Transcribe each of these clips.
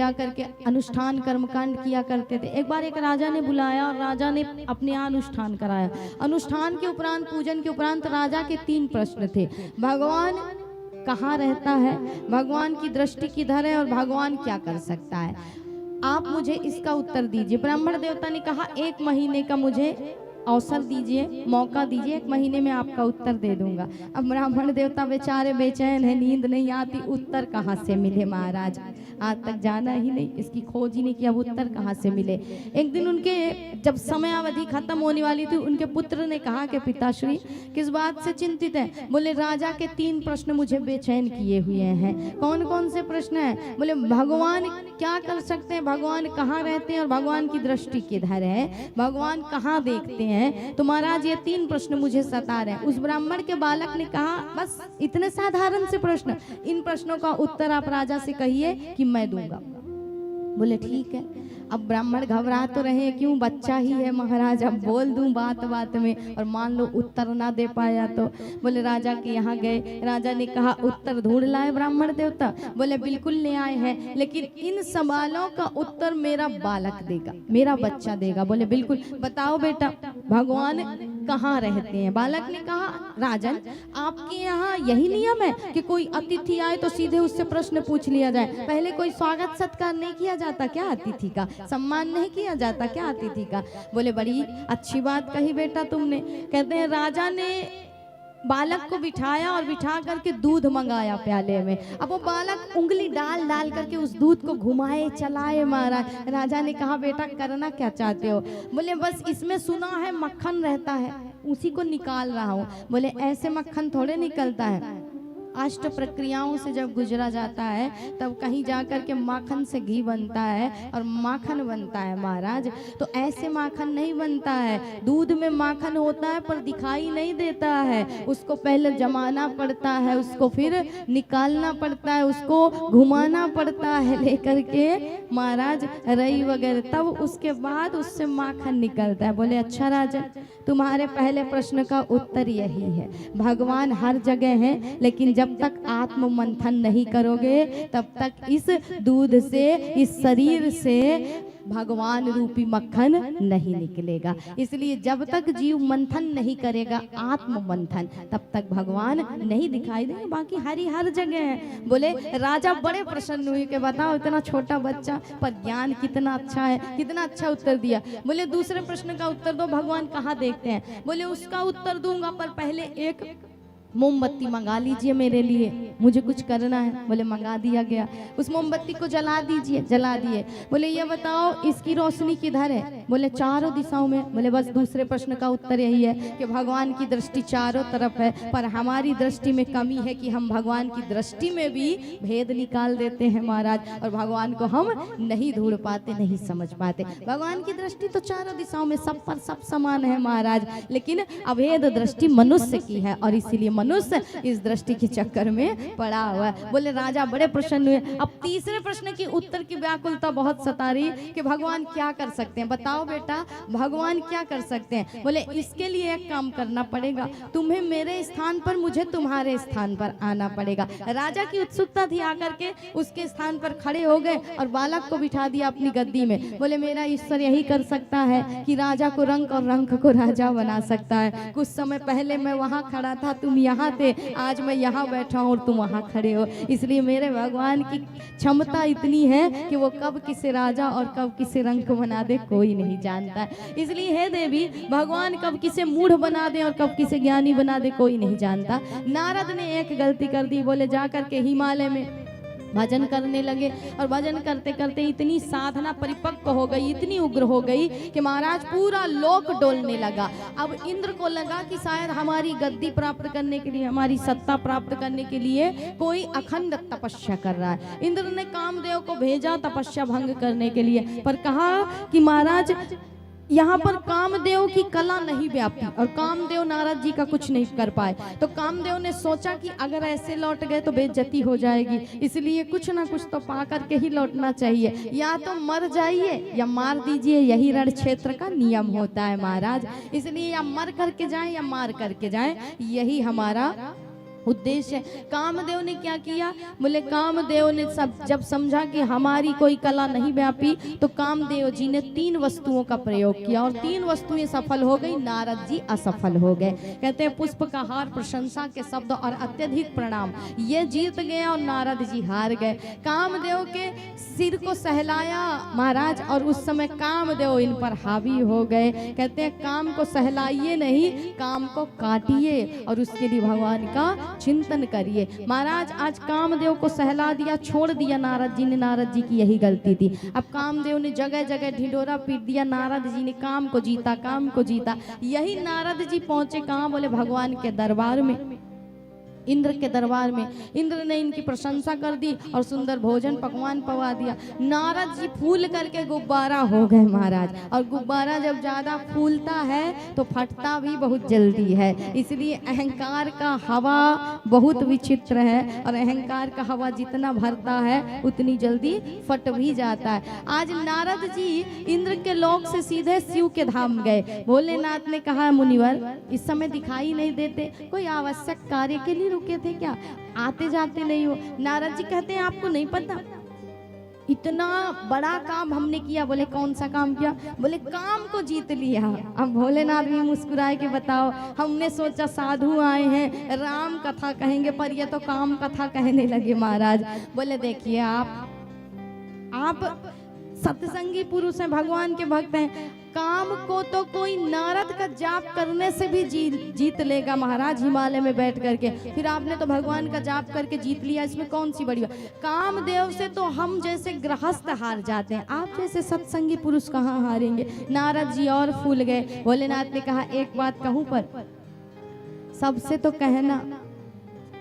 जा करके अनुष्ठान कर्मकांड किया करते थे। एक बार एक राजा ने बुलाया और राजा ने अपने यहाँ अनुष्ठान कराया। अनुष्ठान के उपरांत, पूजन के उपरांत राजा के 3 प्रश्न थे। भगवान कहाँ रहता है, भगवान की दृष्टि किधर है और भगवान क्या कर सकता है, आप मुझे इसका उत्तर दीजिए। ब्राह्मण देवता ने कहा 1 महीने का मुझे अवसर दीजिए, मौका दीजिए, 1 महीने में आपका उत्तर दे दूंगा। अब ब्राह्मण देवता बेचारे बेचैन है, नींद नहीं आती, उत्तर कहाँ से मिले महाराज, आज तक जाना ही नहीं, इसकी खोज ही नहीं कि अब उत्तर कहाँ से मिले। एक दिन उनके जब समय अवधि खत्म होने वाली थी, उनके पुत्र ने कहा कि पिताश्री किस बात से चिंतित है। बोले राजा के 3 प्रश्न मुझे बेचैन किए हुए हैं। कौन कौन से प्रश्न हैं? बोले भगवान क्या कर सकते हैं, भगवान कहाँ रहते हैं और भगवान की दृष्टि किधर है, भगवान कहाँ देखते हैं। तो महाराज ये 3 प्रश्न मुझे सता रहे हैं। उस ब्राह्मण के बालक ने कहा बस इतने साधारण से प्रश्न, इन प्रश्नों का उत्तर आप राजा से कहिए कि मैं दूंगा। बोले ठीक है। अब ब्राह्मण घबरा तो रहे, क्यों, बच्चा ही है महाराज, अब बोल दूं बात बात में और मान लो उत्तर ना दे पाया तो। बोले राजा के यहाँ गए, राजा ने कहा उत्तर ढूंढ लाए ब्राह्मण देवता। बोले बिल्कुल ले आए हैं, लेकिन इन सवालों का उत्तर मेरा बालक देगा, मेरा बच्चा देगा। बोले बिल्कुल, बताओ बेटा भगवान कहाँ रहते हैं। बालक ने कहा राजन आपके यहाँ यही नियम है कि कोई अतिथि आए तो सीधे उससे प्रश्न पूछ लिया जाए, पहले कोई स्वागत सत्कार नहीं किया जाता क्या, अतिथि का सम्मान नहीं किया जाता क्या, अतिथि का। बोले बड़ी अच्छी बात कही बेटा तुमने। कहते हैं राजा ने बालक को बिठाया और बिठा करके दूध मंगाया प्याले में। अब वो बालक उंगली डाल डाल करके उस दूध को घुमाए चलाए महाराज। राजा ने कहा बेटा करना क्या चाहते हो। बोले बस इसमें सुना है मक्खन रहता है, उसी को निकाल रहा हूँ। बोले ऐसे मक्खन थोड़े निकलता है, 8 प्रक्रियाओं से जब गुजरा जाता है तब कहीं जाकर के माखन से घी बनता है और माखन बनता है महाराज। तो ऐसे माखन नहीं बनता है, दूध में माखन होता है पर दिखाई नहीं देता है, उसको पहले जमाना पड़ता है, उसको फिर निकालना पड़ता है, उसको घुमाना पड़ता है लेकर के महाराज रई वगैरह, तब उसके बाद उससे माखन निकलता है। बोले अच्छा राजा तुम्हारे पहले प्रश्न का उत्तर यही है, भगवान हर जगह है, लेकिन जब तक आत्म मंथन नहीं करोगे तब तक इस दूध से, इस शरीर से भगवान रूपी मक्खन नहीं निकलेगा। इसलिए जब तक जीव मंथन नहीं करेगा, आत्म मंथन, तब तक भगवान नहीं दिखाई देंगे। बाकी हर जगह है। बोले राजा बड़े प्रसन्न हुए कि बताओ इतना छोटा बच्चा पर ज्ञान कितना अच्छा है, कितना अच्छा उत्तर दिया। बोले दूसरे प्रश्न का उत्तर दो, भगवान कहाँ देखते हैं। बोले उसका उत्तर दूंगा पर पहले एक मोमबत्ती मंगा लीजिए मेरे लिए, मुझे कुछ करना है। बोले मंगा दिया गया। उस मोमबत्ती को जला दीजिए, जला दिए। बोले ये बताओ इसकी रोशनी किधर है। बोले चारों दिशाओं में। बोले बस दूसरे प्रश्न का उत्तर यही है कि भगवान की दृष्टि चारों तरफ है, पर हमारी दृष्टि में कमी है कि हम भगवान की दृष्टि में भी भेद निकाल देते हैं महाराज, और भगवान को हम नहीं ढूंढ पाते, नहीं समझ पाते। भगवान की दृष्टि तो चारों दिशाओं में सब पर सब समान है महाराज, लेकिन अभेद दृष्टि मनुष्य की है और इसीलिए मनुष्य इस दृष्टि के चक्कर में पड़ा हुआ है। बोले राजा बड़े प्रसन्न हुए। अब तीसरे प्रश्न की उत्तर की व्याकुलता बहुत सता रही कि भगवान क्या कर सकते हैं, बताओ बेटा भगवान क्या कर सकते हैं। बोले इसके लिए एक काम करना पड़ेगा, तुम्हें मेरे स्थान पर, मुझे तुम्हारे स्थान पर आना पड़ेगा। राजा की उत्सुकता थी, आकर के उसके स्थान पर खड़े हो गए और बालक को बिठा दिया अपनी गद्दी में। बोले मेरा ईश्वर यही कर सकता है कि राजा को रंक और रंक को राजा बना सकता है। कुछ समय पहले मैं वहां खड़ा था, तुम यहाँ थे, आज मैं यहाँ बैठा हूँ और तुम वहाँ खड़े हो। इसलिए मेरे भगवान की क्षमता इतनी है कि वो कब किसे राजा और कब किसे रंक बना दे कोई नहीं जानता। इसलिए हे देवी, भगवान कब किसे मूढ़ बना दे और कब किसे ज्ञानी बना दे कोई नहीं जानता। नारद ने एक गलती कर दी। बोले जा करके हिमालय में भजन करने लगे और भजन करते करते इतनी साधना परिपक्व हो गई, इतनी उग्र हो गई कि महाराज पूरा लोक डोलने लगा। अब इंद्र को लगा कि शायद हमारी गद्दी प्राप्त करने के लिए, हमारी सत्ता प्राप्त करने के लिए कोई अखंड तपस्या कर रहा है। इंद्र ने कामदेव को भेजा तपस्या भंग करने के लिए, पर कहा कि महाराज यहाँ पर कामदेव की कला नहीं व्यापी और कामदेव नारद जी का कुछ नहीं कर पाए। तो कामदेव ने सोचा कि अगर ऐसे लौट गए तो बेइज्जती हो जाएगी, इसलिए कुछ ना कुछ तो पा करके ही लौटना चाहिए। या तो मर जाइए या मार दीजिए, यही रण क्षेत्र का नियम होता है महाराज। इसलिए या मर करके जाएं या मार करके जाएं, यही हमारा उद्देश्य है। कामदेव ने क्या किया, बोले कामदेव ने जब समझा कि हमारी कोई कला नहीं व्यापी, तो कामदेव जी ने 3 वस्तुओं का प्रयोग किया और 3 वस्तुएं सफल हो गई, नारद जी असफल हो गए। कहते हैं पुष्प का हार, प्रशंसा के शब्द और अत्यधिक प्रणाम, ये जीत गए और नारद जी हार गए। कामदेव के सिर को सहलाया महाराज और उस समय कामदेव इन पर हावी हो गए। कहते हैं काम को सहलाइए नहीं, काम को काटिए और उसके लिए भगवान का चिंतन करिए। महाराज आज कामदेव को सहला दिया, छोड़ दिया नारद जी ने, नारद जी की यही गलती थी। अब कामदेव ने जगह जगह ढिंढोरा पीट दिया, नारद जी ने काम को जीता, काम को जीता। यही नारद जी पहुंचे कहाँ, बोले भगवान के दरबार में, इंद्र के दरबार में। इंद्र ने इनकी प्रशंसा कर दी और सुंदर भोजन पकवान पवा दिया। नारद जी फूल करके गुब्बारा हो गए महाराज, और गुब्बारा जब ज्यादा फूलता है तो फटता भी बहुत जल्दी है, इसलिए अहंकार का हवा बहुत विचित्र है और अहंकार का हवा जितना भरता है उतनी जल्दी फट भी जाता है। आज नारद जी इंद्र के लोक से सीधे शिव के धाम गए। भोलेनाथ ने कहा मुनिवर इस समय दिखाई नहीं देते, कोई आवश्यक कार्य के लिए रुके थे क्या, आते जाते नहीं हो। नारद जी कहते हैं आपको नहीं पता इतना बड़ा काम हमने किया। बोले कौन सा काम किया, बोले काम को जीत लिया। अब भोलेनाथ भी मुस्कुराए के बताओ, हमने सोचा साधु आए हैं राम कथा कहेंगे, पर ये तो काम कथा कहने लगे महाराज। बोले देखिए आप सत्संगी पुरुष हैं, भगवान के भक्त हैं, काम को तो कोई नारद का जाप करने से भी जीत लेगा महाराज, हिमालय में बैठ करके। फिर आपने तो भगवान का जाप करके जीत लिया, इसमें कौन सी बड़ी बात। कामदेव से तो हम जैसे गृहस्थ हार जाते हैं, आप जैसे सत्संगी पुरुष कहाँ हारेंगे। नारद जी और फूल गए। भोलेनाथ ने कहा एक बात कहूं, पर सबसे तो कहना,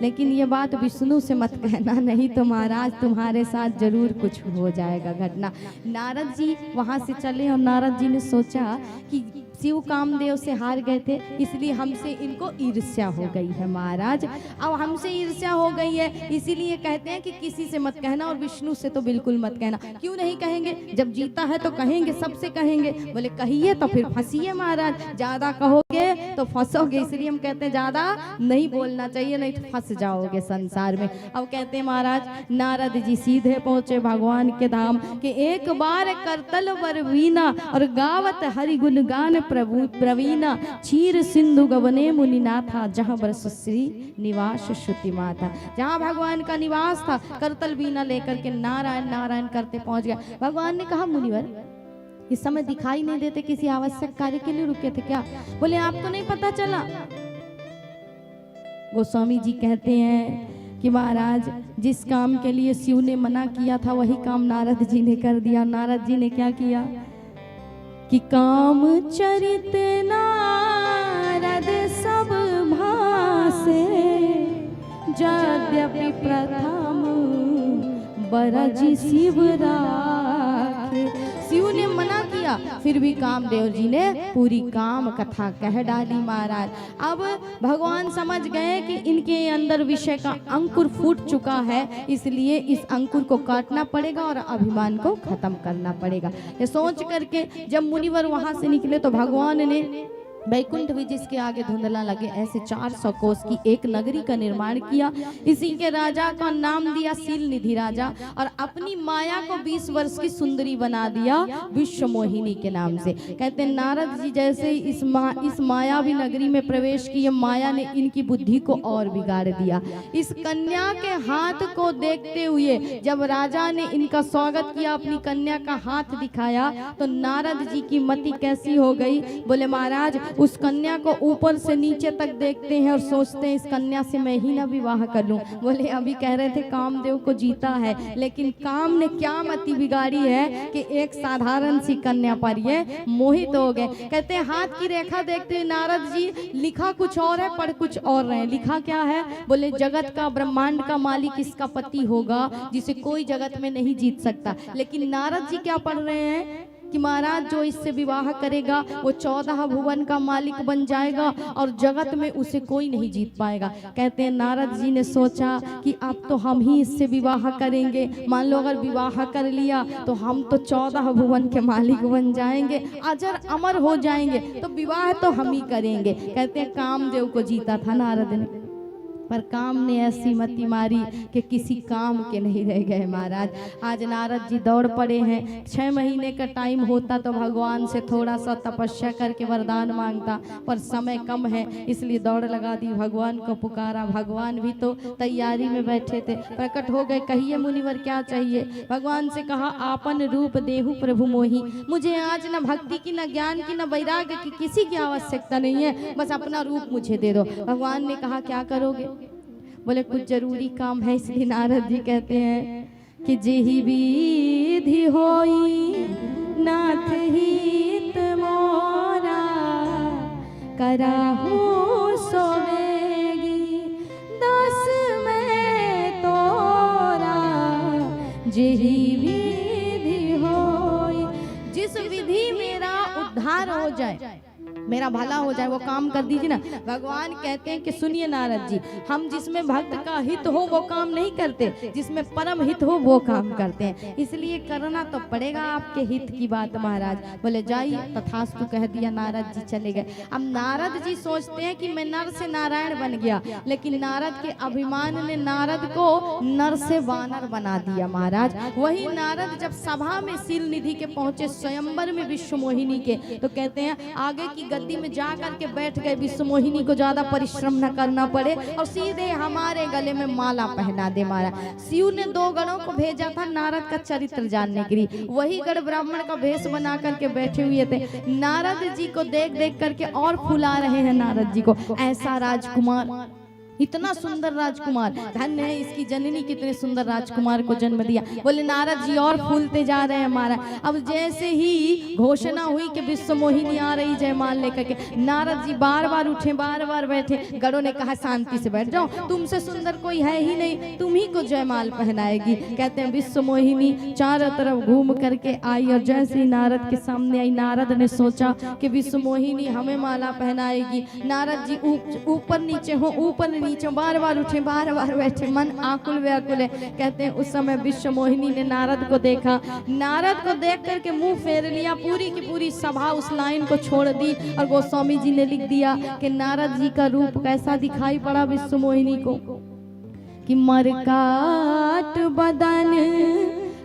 लेकिन ये बात विष्णु से मत कहना, नहीं तो महाराज तुम्हारे साथ जरूर कुछ हो जाएगा घटना। नारद जी वहां से चले और नारद जी ने सोचा कि शिव कामदेव से हार गए थे, इसलिए हमसे इनको ईर्ष्या हो गई है महाराज। अब हमसे ईर्ष्या हो गई है, इसीलिए कहते हैं कि किसी से मत कहना और विष्णु से तो बिल्कुल मत कहना। क्यों नहीं कहेंगे, जब जीता है तो कहेंगे, सबसे कहेंगे। बोले कहिए तो फिर फंसिए महाराज, ज्यादा कहोगे तो फंसोगे, इसलिए हम कहते हैं ज्यादा नहीं बोलना चाहिए, नहीं तो फंस जाओगे संसार में। अब कहते हैं महाराज नारद जी सीधे पहुंचे भगवान के धाम के, एक बार करतल वर वीना और गावत हरि गुण गान प्रभु प्रवीणा, क्षीर सिंधु गवने मुनिनाथा, जहाँ बरसश्री निवास श्रुति माता। जहाँ भगवान का निवास था, करतल वीणा लेकर के नारायण नारायण करते पहुंच गया। भगवान ने कहा मुनिवर इस समय दिखाई नहीं देते, किसी आवश्यक कार्य के लिए रुके थे क्या। बोले आपको नहीं पता चला। गोस्वामी जी कहते हैं कि महाराज जिस काम के लिए शिव ने मना किया था वही काम नारद जी ने कर दिया। नारद जी ने क्या किया कि काम चरित नारद सब भासे, यद्यपि प्रथम बरज शिव राखे। शिव ने मना किया, फिर भी कामदेव जी ने पूरी काम कथा कह डाली महाराज। अब भगवान समझ गए कि इनके अंदर विषय का अंकुर फूट चुका है, इसलिए इस अंकुर को काटना पड़ेगा और अभिमान को खत्म करना पड़ेगा। ये सोच करके जब मुनिवर वहां से निकले तो भगवान ने वैकुंठ भी जिसके आगे धुंधला लगे, ऐसे 400 कोस की एक नगरी का निर्माण किया। इसी के राजा का नाम दिया शील निधि राजा, और अपनी माया को 20 वर्ष की सुंदरी बना दिया विश्व मोहिनी के नाम से। कहते हैं नारद जी जैसे इस मायावी नगरी में प्रवेश किए, माया ने इनकी बुद्धि को और बिगाड़ दिया। इस कन्या के हाथ को देखते हुए जब राजा ने इनका स्वागत किया, अपनी कन्या का हाथ दिखाया, तो नारद जी की मति कैसी हो गई। बोले महाराज उस कन्या को ऊपर से नीचे तक देखते हैं और सोचते हैं इस कन्या से मैं ही ना विवाह कर लूं। बोले अभी कह रहे थे कामदेव को जीता है, लेकिन काम ने क्या मति बिगाड़ी है कि एक साधारण सी कन्या पर ये मोहित हो गए। कहते हैं हाथ की रेखा देखते हैं नारद जी, लिखा कुछ और है पढ़ कुछ और रहे। लिखा क्या है, बोले जगत का ब्रह्मांड का मालिक इसका पति होगा जिसे कोई जगत में नहीं जीत सकता। लेकिन नारद जी क्या पढ़ रहे हैं कि महाराज जो इससे विवाह करेगा वो 14 भुवन का मालिक बन जाएगा और जगत में उसे कोई नहीं जीत पाएगा। कहते हैं नारद जी ने सोचा कि अब तो हम ही इससे विवाह करेंगे। मान लो अगर विवाह कर लिया तो हम तो 14 भुवन के मालिक बन जाएंगे, अजर अमर हो जाएंगे, तो विवाह तो हम ही करेंगे। कहते हैं कामदेव को जीता था नारद ने। पर काम ने ऐसी मति मारी कि किसी काम के नहीं रह गए महाराज। आज नारद जी दौड़ पड़े हैं। 6 महीने का टाइम होता तो भगवान से थोड़ा सा तपस्या करके वरदान मांगता, पर समय कम है इसलिए दौड़ लगा दी, भगवान को पुकारा। भगवान भी तो तैयारी में बैठे थे, प्रकट हो गए। कहिए मुनिवर क्या चाहिए? भगवान से कहा, आपन रूप देहु प्रभु मोही, मुझे आज न भक्ति की, न ज्ञान की, न वैराग्य की किसी की आवश्यकता नहीं है, बस अपना रूप मुझे दे दो। भगवान ने कहा, क्या करोगे? बोले कुछ जरूरी काम है। इसलिए नारद जी कहते हैं कि जेहि विधि होई नाथ हित मोरा, कराहू सोवेगी दस में तोरा, जेहि विधि होई। जिस विधि मेरा उद्धार हो जाए, मेरा भला हो जाए, वो काम कर दीजिए ना। भगवान कहते हैं कि सुनिए नारद जी, हम जिसमें भक्त का हित हो वो काम नहीं करते, जिसमें परम हित हो वो काम करते हैं। इसलिए करना तो पड़ेगा आपके हित की बात महाराज। बोले जाइए, तथास्तु कह दिया। नारद जी चले गए। अब नारद जी सोचते हैं कि मैं नर से नारायण बन गया, लेकिन नारद के अभिमान ने नारद को नर से वानर बना दिया महाराज। वही नारद जब सभा में शील निधि के पहुंचे, स्वयंवर में विश्व मोहिनी के, तो कहते हैं आगे की गद्दी में जा करके बैठ गए। विश्व मोहिनी को ज्यादा परिश्रम न करना पड़े और सीधे हमारे गले में माला पहना दे मारा। शिव ने 2 गणों को भेजा था नारद का चरित्र जानने के लिए। वही गण ब्राह्मण का भेष बना करके बैठे हुए थे। नारद जी को देख देख करके और फुला रहे हैं नारद जी को। ऐसा राजकुमार, इतना सुंदर राजकुमार, धन्य है इसकी जननी कितने सुंदर राजकुमार को जन्म दिया। बोले नारद जी और फूलते जा रहे हैं हमारा। अब जैसे ही घोषणा हुई कि विश्व मोहिनी आ रही जयमाल लेकर के, नारद जी बार बार उठे, बार बार बैठे। गणों ने कहा शांति से बैठ जाओ, तुमसे सुंदर कोई है ही नहीं, तुम ही को जयमाल पहनाएगी। कहते हैं विश्व मोहिनी चारों तरफ घूम करके आई और जैसे ही नारद के सामने आई, नारद ने सोचा कि विश्व मोहिनी हमें माला पहनाएगी। नारद जी ऊपर नीचे हो, ऊपर नीचे, बार बार उठे, बार बार बैठे, मन आकुल व्याकुल है। कहते हैं उस समय विश्व मोहिनी ने नारद को देखा। नारद को देख करके मुंह फेर लिया। पूरी की पूरी सभा उस लाइन को छोड़ दी और गोस्वामी जी ने लिख दिया कि नारद जी का रूप कैसा दिखाई पड़ा विश्व मोहिनी को कि मरकाट बदन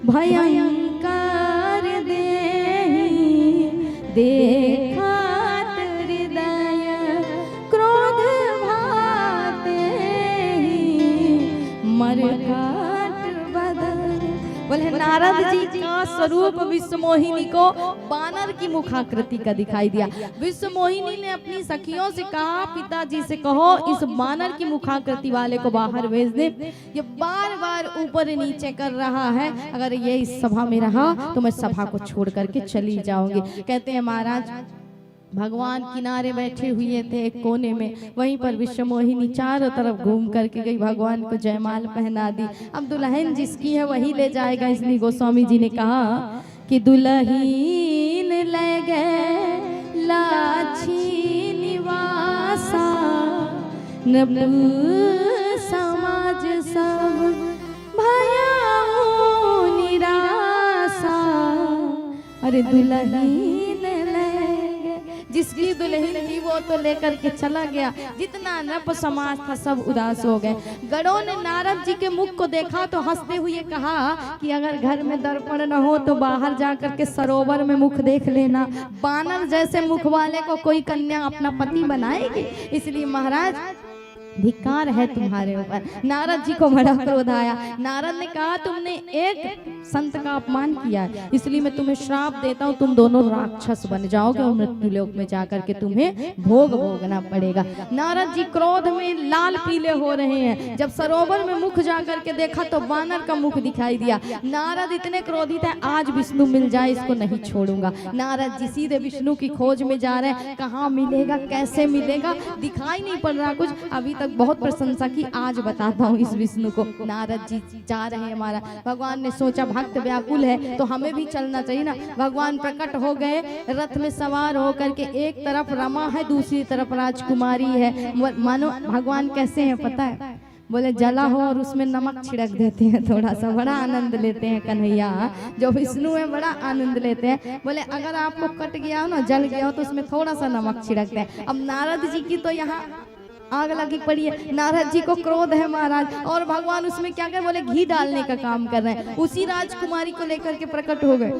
भयंकर देहि, देखात हृदय क्रोध मरकाट बदन। बोले नारद जी का स्वरूप विश्व मोहिनी को बानर की मुखाकृति का दिखाई दिया। विश्व मोहिनी ने अपनी सखियों से कहा, पिताजी से कहो इस बानर की मुखाकृति वाले को बाहर भेज दे, ये बार बार ऊपर नीचे कर रहा है, अगर ये इस सभा में रहा तो मैं सभा को छोड़ करके चली जाऊंगी। कहते हैं महाराज भगवान किनारे बैठे हुए थे एक कोने में, वहीं पर विश्व मोहिनी चारों तरफ घूम करके गई, भगवान को जयमाल पहना दी। अब दुल्हन जिसकी है वही ले जाएगा, इसलिए गोस्वामी जी ने कहा कि दुल्हीन ले गए लाछी निवासा, नब समाज सब भयाऊ निराशा। अरे दुल्हीन जिसकी दुल्हन थी वो तो लेकर के चला गया, जितना नप समाज था सब उदास हो गए। गणों ने नारद जी के मुख को देखा तो हंसते हुए कहा कि अगर घर में दर्पण न हो तो बाहर जाकर के सरोवर में मुख देख लेना। बानर जैसे मुख वाले को कोई कन्या अपना पति बनाएगी? इसलिए महाराज धिक्कार है तुम्हारे ऊपर। नारद जी को बड़ा क्रोध आया। नारद ने कहा तुमने एक संत का अपमान किया, इसलिए मैं तुम्हें श्राप देता हूँ, तुम दोनों राक्षस बन जाओगे और मृत्युलोक में जाकर के तुम्हें भोग भोगना पड़ेगा। नारद जी क्रोध में लाल पीले हो रहे हैं। जब सरोवर में मुख जाकर के देखा तो बानर का मुख दिखाई दिया। नारद इतने क्रोधित है, आज विष्णु मिल जाए इसको नहीं छोड़ूंगा। नारद जी सीधे विष्णु की खोज में जा रहे हैं। कहाँ मिलेगा, कैसे मिलेगा, दिखाई नहीं पड़ रहा कुछ। अभी तक बहुत प्रशंसा की, आज बताता हूँ इस विष्णु को। नारद जी जा रहे हैं हमारा। भगवान ने सोचा भक्त व्याकुल है तो हमें भी चलना चाहिए ना। भगवान प्रकट हो गए, रथ में सवार होकर के, एक तरफ रमा है दूसरी तरफ राजकुमारी है। मानो भगवान कैसे हैं पता है? बोले जला हो और उसमें नमक छिड़क देते हैं, थोड़ा सा बड़ा आनंद लेते हैं कन्हैया। जो विष्णु है बड़ा आनंद लेते हैं। बोले अगर आपको कट गया हो ना, जल गया हो तो उसमें थोड़ा सा नमक छिड़कते हैं। अब नारद जी की तो यहाँ आग लगी पड़ी है। नारद जी को क्रोध है महाराज, और भगवान उसमें क्या कर, बोले घी डालने का काम कर रहे हैं। उसी राजकुमारी को लेकर के प्रकट हो गए।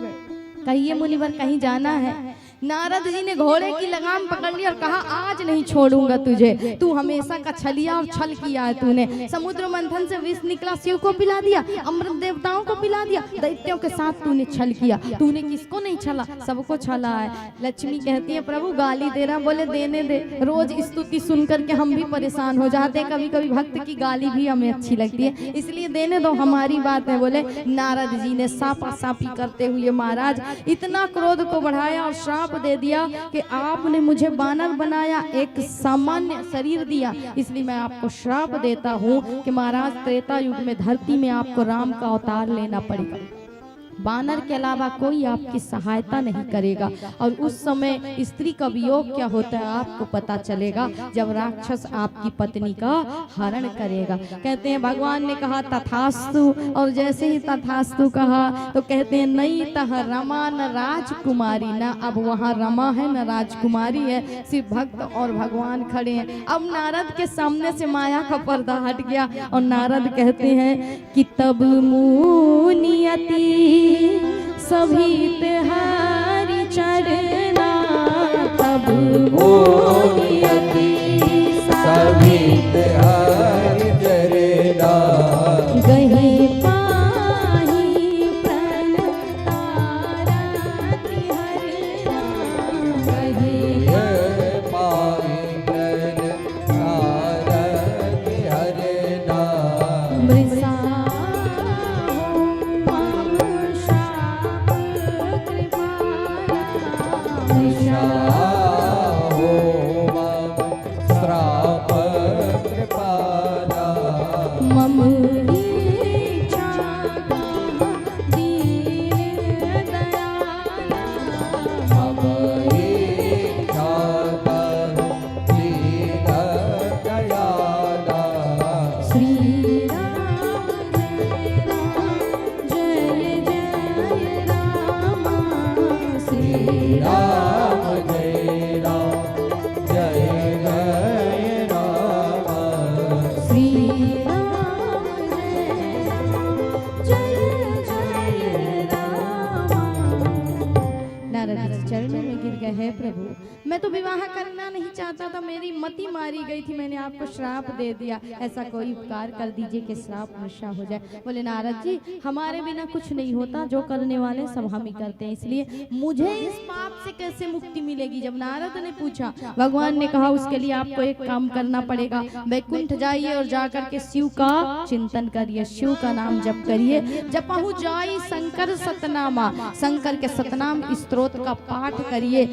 कहिए मुनिवर कहीं जाना है? नारद जी ने घोड़े की लगाम पकड़ ली और कहा आज नहीं छोड़ूंगा तुझे, तू हमेशा का छलिया और छल किया है तूने। समुद्र मंथन से विष निकला, शिव को पिला दिया, अमृत देवताओं को पिला दिया, दैत्यों के साथ तूने छल किया। तूने किसको नहीं छला? सबको छला है। लक्ष्मी कहती है प्रभु गाली दे रहा। बोले देने दे, रोज स्तुति सुन करके हम भी परेशान हो जाते हैं, कभी कभी भक्त की गाली भी हमें अच्छी लगती है, इसलिए देने दो, हमारी बात है। बोले नारद जी ने सापा सापी करते हुए महाराज इतना क्रोध को बढ़ाया और श्राप दे दिया कि आपने मुझे बानर बनाया, एक सामान्य शरीर दिया, इसलिए मैं आपको श्राप देता हूँ कि महाराज त्रेता युग में धरती में आपको राम का अवतार लेना पड़ेगा। बानर के अलावा कोई आपकी सहायता नहीं करेगा। और उस समय स्त्री का वियोग क्या होता है आपको पता चलेगा, जब राक्षस आपकी पत्नी का हरण करेगा। कहते हैं भगवान ने कहा तथास्तु, और जैसे ही तथास्तु कहा तो कहते हैं नहीं तह रमा न राजकुमारी, न अब वहाँ रमा है न राजकुमारी है, सिर्फ भक्त और भगवान खड़े हैं। अब नारद के सामने से माया का पर्दा हट गया और नारद कहते हैं कि तब मुनियति सभी तिहारी चढ़ना, तब मुनियति सभी तिहारी चढ़ना, गहे पाही प्रण तारति हरना, गहे पाही प्रण तारति हरना, मृषा प्रभु, मैं तो विवाह करना नहीं चाहता था, मेरी मति मारी गई थी, मैंने आपको श्राप दे दिया, ऐसा कोई उपकार कर दीजिए कि श्राप मृषा हो जाए। बोले नारद जी हमारे बिना कुछ नहीं होता, जो करने वाले सब हम ही करते हैं, इसलिए मुझे इस पाप से कैसे मुक्ति मिलेगी? जब नारद ने पूछा, भगवान ने कहा उसके लिए आपको एक काम करना पड़ेगा, वैकुंठ जाइए और जाकर के शिव का चिंतन करिए, शिव का नाम जप करिए। जपहु जाई शंकर सतनामा, शंकर के सतनाम स्तोत्र का पाठ करिए।